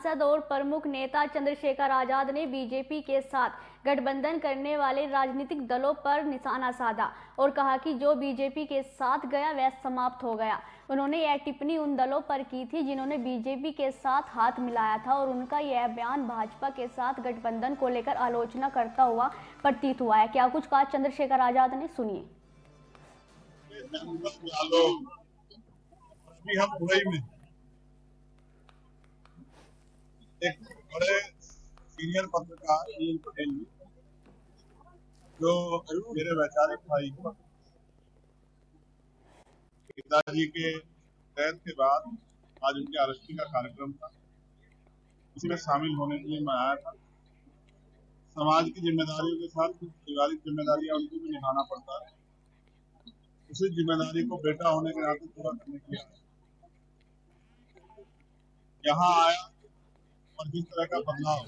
सांसद और प्रमुख नेता चंद्रशेखर आजाद ने बीजेपी के साथ गठबंधन करने वाले राजनीतिक दलों पर निशाना साधा और कहा कि जो बीजेपी के साथ गया वह समाप्त हो गया। उन्होंने यह टिप्पणी उन दलों पर की थी जिन्होंने बीजेपी के साथ हाथ मिलाया था और उनका यह बयान भाजपा के साथ गठबंधन को लेकर आलोचना करता हुआ प्रतीत हुआ है। क्या कुछ कहा चंद्रशेखर आजाद ने, सुनिए। हम दुबई में एक बड़े सीनियर पत्रकार नील पटेल जी, जो मेरे वैचारिक भाई पिताजी के डेथ के बाद आज उनके अरेस्टी का कार्यक्रम था, उसमें शामिल होने के लिए मैं आया था। समाज की जिम्मेदारियों के साथ कुछ पारिवारिक जिम्मेदारियां उनको भी निभाना पड़ता है। उसी जिम्मेदारी को बेटा होने के नाते पूरा करने के लिए यहाँ आया और जिस तरह का बदलाव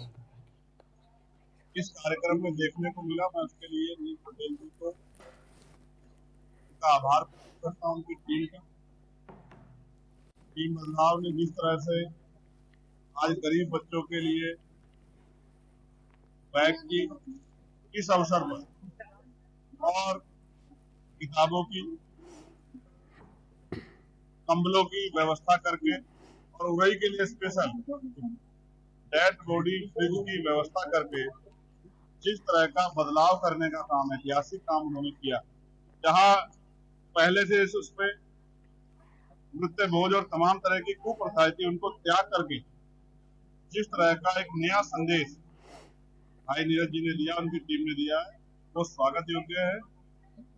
इस कार्यक्रम में देखने को मिला, मैं उसके लिए नील पटेल जी को उनका आभार करता हूँ। उनकी टीम बदलाव ने जिस तरह से आज गरीब बच्चों के लिए बैग की इस अवसर पर और किताबों की, कंबलों की व्यवस्था करके और उड़ई के लिए स्पेशल डेड बॉडी फ्रिज की व्यवस्था करके जिस तरह का बदलाव करने का काम, ऐतिहासिक काम उन्होंने किया, जहां पहले से उसमें मृत्यु भोज और तमाम तरह की कुप्रथाएं थी, उनको त्याग करके जिस तरह का एक नया संदेश भाई नीरज जी ने दिया, उनकी टीम ने दिया है, वो स्वागत योग्य है।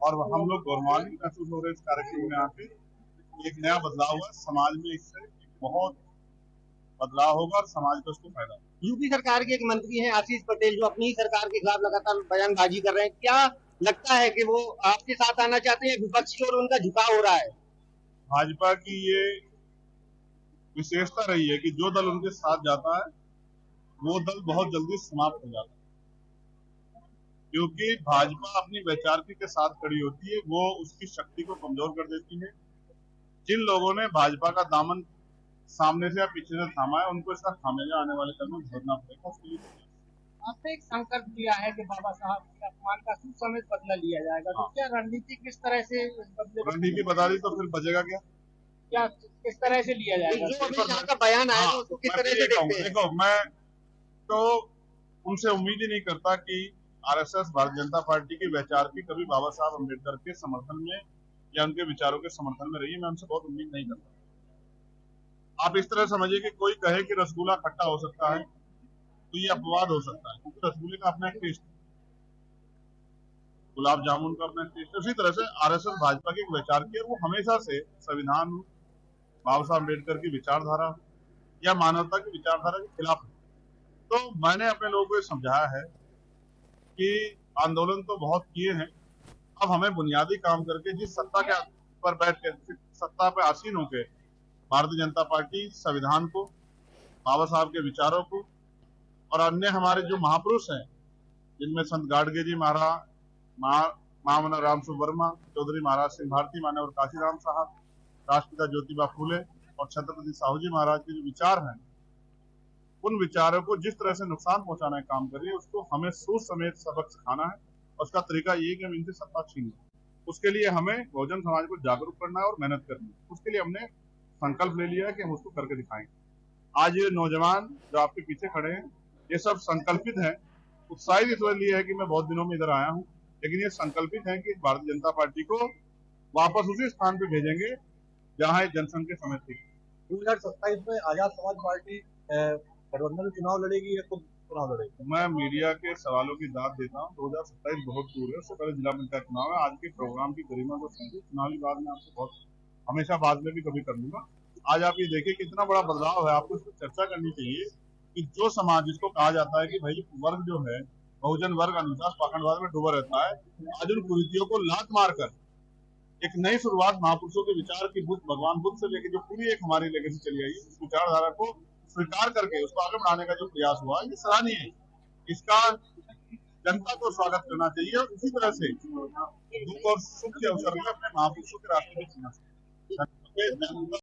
और हम लोग गौरवान्वित महसूस हो रहे इस कार्यक्रम में आके। एक नया बदलाव हुआ समाज में, इससे बहुत बदलाव होगा और समाज को उसको फायदा होगा। यूपी सरकार के एक मंत्री हैं आशीष पटेल, जो अपनी ही सरकार के खिलाफ लगातार बयानबाजी कर रहे हैं। क्या लगता है कि वो आपके साथ आना चाहते हैं, विपक्ष की ओर उनका झुकाव हो रहा है? भाजपा की ये विशेषता रही है कि जो दल उनके साथ जाता है वो दल बहुत जल्दी समाप्त हो जाता है, क्योंकि भाजपा अपनी वैचारिक के साथ खड़ी होती है, वो उसकी शक्ति को कमजोर कर देती है। जिन लोगों ने भाजपा का दामन सामने से या पीछे से थामा है, उनको इसका खामियाजा आने वाले कल में भुगतना पड़ेगा। उसके लिए आपने एक संकल्प लिया है कि बाबा साहब के अपमान का समेत बदला लिया जाएगा, तो क्या रणनीति किस तरह से रणनीति बता दी तो फिर बचेगा क्या? क्या किस तरह से लिया जाएगा? जो अमित शाह का बयान आया उसको किस तरह से देखते हैं? देखो, मैं तो उनसे उम्मीद ही नहीं करता कि आरएसएस भारतीय जनता पार्टी की वैचारिक कभी बाबा साहब अम्बेडकर के समर्थन में या उनके विचारों के समर्थन में रही है। मैं उनसे बहुत उम्मीद नहीं करता। आप इस तरह समझिए कि कोई कहे कि रसगुल्ला खट्टा हो सकता है तो ये अपवाद हो सकता है, क्योंकि रसगुल्ले का अपना एक टेस्ट, गुलाब जामुन का अपना टेस्ट। उसी तरह से आरएसएस भाजपा की एक वैचारिक है, वो हमेशा से संविधान, बाबा साहब अम्बेडकर की विचारधारा या मानवता की विचारधारा के खिलाफ है। तो मैंने अपने लोगों को समझाया है कि आंदोलन तो बहुत किए हैं, अब हमें बुनियादी काम करके जिस सत्ता के पर बैठ के, सत्ता पर आसीन होकर भारतीय जनता पार्टी संविधान को, बाबा साहब के विचारों को और अन्य हमारे जो महापुरुष हैं, जिनमें संत गाडगे जी महाराज, महामना राम वर्मा, चौधरी महाराज सिंह भारती, मानव काशीराम साहब, राष्ट्रपिता ज्योतिबा फूले और छत्रपति साहू जी महाराज के जो विचार हैं, उन विचारों को जिस तरह से नुकसान पहुंचाने का काम कर रही है, उसको हमें सूद समेत सबक सिखाना है। और उसका तरीका ये कि हम इनसे सत्ता छीन, उसके लिए हमें बहुजन समाज को जागरूक करना है और मेहनत करनी है। उसके लिए हमने संकल्प ले लिया है कि हम उसको करके दिखाएंगे। आज ये नौजवान जो आपके पीछे खड़े हैं, ये सब संकल्पित हैं। उत्साहित इसलिए है कि मैं बहुत दिनों में इधर आया हूँ, लेकिन ये संकल्पित है कि भारतीय जनता पार्टी को वापस उसी स्थान पे भेजेंगे जहां जनसंघ के समय थी। 2027 में आजाद समाज पार्टी गठबंधन में चुनाव लड़ेगी या खुद चुनाव लड़ेगी? मैं मीडिया के सवालों की दाद देता हूँ। 2027 बहुत दूर है, उससे पहले जिला पंचायत चुनाव है। आज के प्रोग्राम की गरिमा को समझे, चुनावी बाद में आपसे बहुत हमेशा बाद में भी कभी कर लूंगा। आज आप ये देखिए कितना बड़ा बदलाव है, आपको इस पर चर्चा करनी चाहिए कि जो समाज, जिसको कहा जाता है कि भाई वर्ग जो है, बहुजन वर्ग अनुशासन पाखंडवाद में डूबा रहता है, आज उन कुरीतियों को लात मारकर एक नई शुरुआत महापुरुषों के विचार की, बुद्ध, भगवान बुद्ध से लेकर जो पूरी एक हमारी लेगेसी चली आई, इस विचारधारा को स्वीकार करके उसको आगे बढ़ाने का जो प्रयास हुआ, ये सराहनीय है। इसका जनता को स्वागत करना चाहिए और इसी तरह से दुख और सुख के अवसर में अपने महापुरुषों के रास्ते में चलना चाहिए।